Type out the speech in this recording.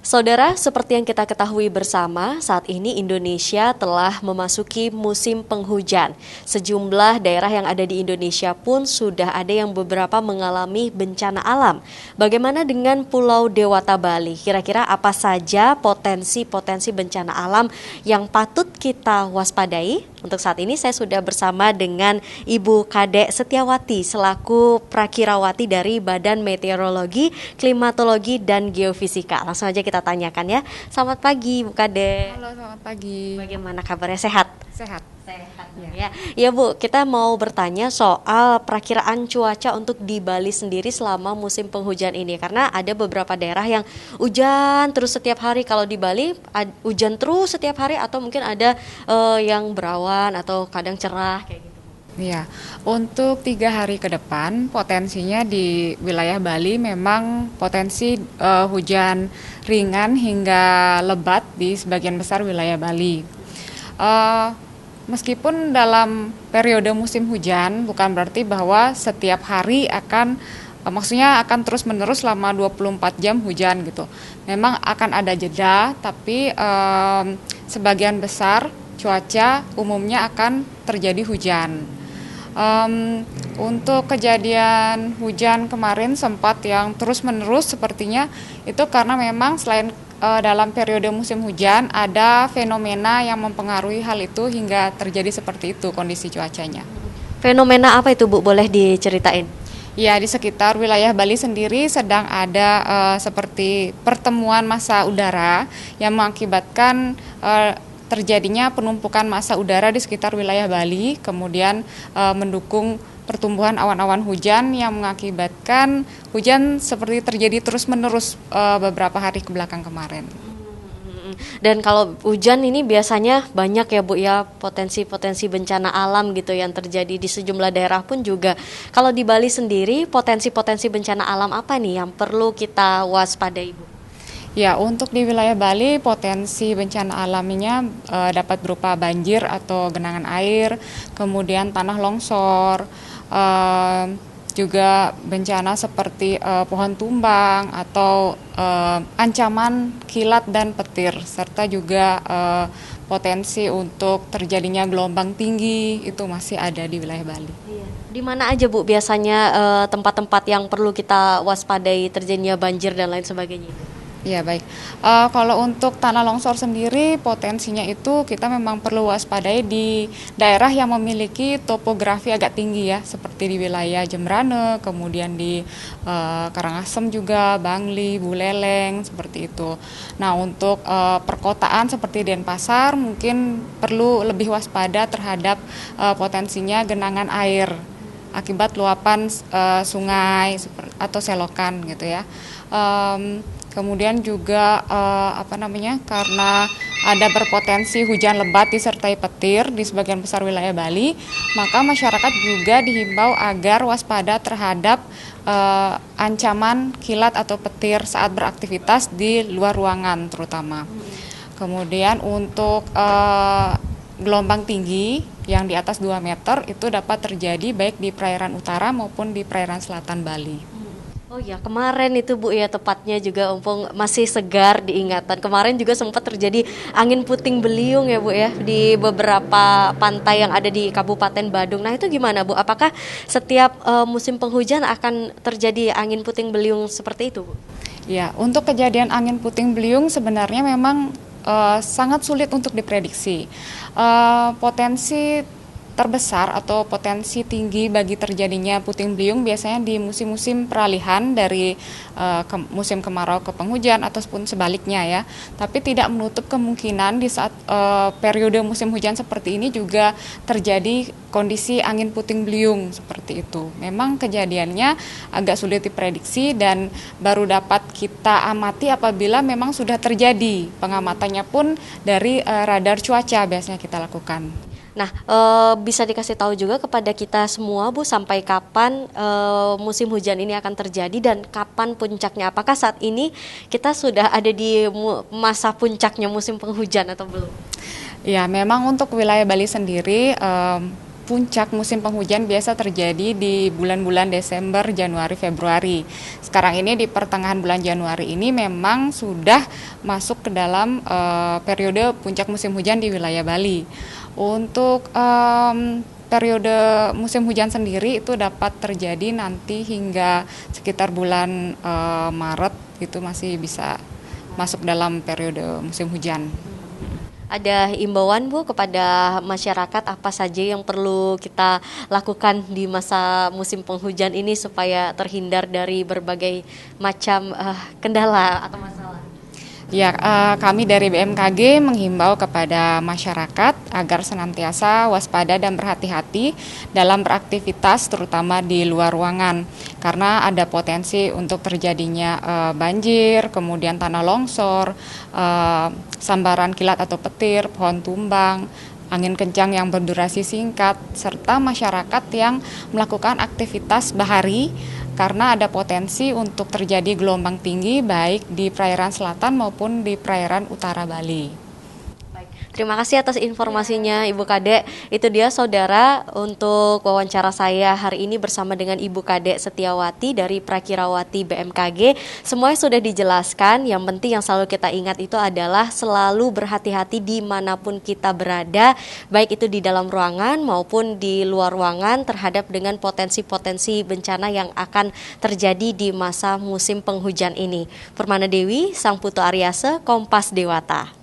Saudara, seperti yang kita ketahui bersama, saat ini Indonesia telah memasuki musim penghujan. Sejumlah daerah yang ada di Indonesia pun sudah ada yang beberapa mengalami bencana alam. Bagaimana dengan Pulau Dewata Bali? Kira-kira apa saja potensi-potensi bencana alam yang patut kita waspadai? Untuk saat ini saya sudah bersama dengan Ibu Kadek Setiawati selaku Prakirawati dari Badan Meteorologi, Klimatologi, dan Geofisika. Langsung aja kita tanyakan ya. Selamat pagi Bu Kadek. Halo, selamat pagi. Bagaimana kabarnya? Sehat? Sehat. Sehat ya. Ya Bu, kita mau bertanya soal perakiraan cuaca untuk di Bali sendiri selama musim penghujan ini. Karena ada beberapa daerah yang hujan terus setiap hari. Kalau di Bali hujan terus setiap hari atau mungkin ada yang berawan atau kadang cerah kayak gitu. Ya, untuk 3 hari ke depan potensinya di wilayah Bali memang potensi hujan ringan hingga lebat di sebagian besar wilayah Bali. Meskipun dalam periode musim hujan bukan berarti bahwa setiap hari maksudnya akan terus-menerus selama 24 jam hujan gitu. Memang akan ada jeda, tapi sebagian besar cuaca umumnya akan terjadi hujan. Untuk kejadian hujan kemarin sempat yang terus-menerus sepertinya itu karena memang selain dalam periode musim hujan ada fenomena yang mempengaruhi hal itu hingga terjadi seperti itu kondisi cuacanya. Fenomena apa itu Bu? Boleh diceritain? Ya, di sekitar wilayah Bali sendiri sedang ada seperti pertemuan massa udara yang mengakibatkan terjadinya penumpukan massa udara di sekitar wilayah Bali, kemudian mendukung pertumbuhan awan-awan hujan yang mengakibatkan hujan seperti terjadi terus-menerus beberapa hari kebelakang kemarin. Dan kalau hujan ini biasanya banyak ya Bu ya, potensi-potensi bencana alam gitu yang terjadi di sejumlah daerah pun juga. Kalau di Bali sendiri potensi-potensi bencana alam apa nih yang perlu kita waspadai Bu? Ya, untuk di wilayah Bali potensi bencana alaminya dapat berupa banjir atau genangan air, kemudian tanah longsor, juga bencana seperti pohon tumbang atau ancaman kilat dan petir, serta juga potensi untuk terjadinya gelombang tinggi itu masih ada di wilayah Bali. Di mana aja Bu biasanya tempat-tempat yang perlu kita waspadai terjadinya banjir dan lain sebagainya? Ya baik, kalau untuk tanah longsor sendiri potensinya itu kita memang perlu waspadai di daerah yang memiliki topografi agak tinggi ya, seperti di wilayah Jembrane, kemudian di Karangasem juga, Bangli, Buleleng, seperti itu. Nah untuk perkotaan seperti Denpasar mungkin perlu lebih waspada terhadap potensinya genangan air akibat luapan sungai atau selokan gitu ya. Kemudian juga karena ada berpotensi hujan lebat disertai petir di sebagian besar wilayah Bali, maka masyarakat juga dihimbau agar waspada terhadap ancaman kilat atau petir saat beraktivitas di luar ruangan terutama. Kemudian untuk gelombang tinggi yang di atas 2 meter itu dapat terjadi baik di perairan utara maupun di perairan selatan Bali. Oh ya, kemarin itu Bu ya, tepatnya juga mumpung masih segar diingatan. Kemarin juga sempat terjadi angin puting beliung ya Bu ya di beberapa pantai yang ada di Kabupaten Badung. Nah itu gimana Bu? Apakah setiap musim penghujan akan terjadi angin puting beliung seperti itu Bu? Ya, untuk kejadian angin puting beliung sebenarnya memang sangat sulit untuk diprediksi. Potensi terbesar atau potensi tinggi bagi terjadinya puting beliung biasanya di musim-musim peralihan dari musim kemarau ke penghujan ataupun sebaliknya ya. Tapi tidak menutup kemungkinan di saat periode musim hujan seperti ini juga terjadi kondisi angin puting beliung seperti itu. Memang kejadiannya agak sulit diprediksi dan baru dapat kita amati apabila memang sudah terjadi. Pengamatannya pun dari radar cuaca biasanya kita lakukan. Nah, bisa dikasih tahu juga kepada kita semua Bu, sampai kapan musim hujan ini akan terjadi dan kapan puncaknya? Apakah saat ini kita sudah ada di masa puncaknya musim penghujan atau belum? Ya, memang untuk wilayah Bali sendiri puncak musim penghujan biasa terjadi di bulan-bulan Desember, Januari, Februari. Sekarang ini di pertengahan bulan Januari ini memang sudah masuk ke dalam periode puncak musim hujan di wilayah Bali. Untuk periode musim hujan sendiri itu dapat terjadi nanti hingga sekitar bulan Maret, itu masih bisa masuk dalam periode musim hujan. Ada imbauan Bu kepada masyarakat apa saja yang perlu kita lakukan di masa musim penghujan ini supaya terhindar dari berbagai macam kendala atau masalah? Ya, kami dari BMKG menghimbau kepada masyarakat agar senantiasa waspada dan berhati-hati dalam beraktivitas, terutama di luar ruangan, karena ada potensi untuk terjadinya banjir, kemudian tanah longsor, sambaran kilat atau petir, pohon tumbang, angin kencang yang berdurasi singkat, serta masyarakat yang melakukan aktivitas bahari karena ada potensi untuk terjadi gelombang tinggi baik di perairan selatan maupun di perairan utara Bali. Terima kasih atas informasinya Ibu Kadek. Itu dia saudara untuk wawancara saya hari ini bersama dengan Ibu Kadek Setiawati dari Prakirawati BMKG. Semuanya sudah dijelaskan, yang penting yang selalu kita ingat itu adalah selalu berhati-hati dimanapun kita berada, baik itu di dalam ruangan maupun di luar ruangan terhadap dengan potensi-potensi bencana yang akan terjadi di masa musim penghujan ini. Permana Dewi, Sang Putu Aryase, Kompas Dewata.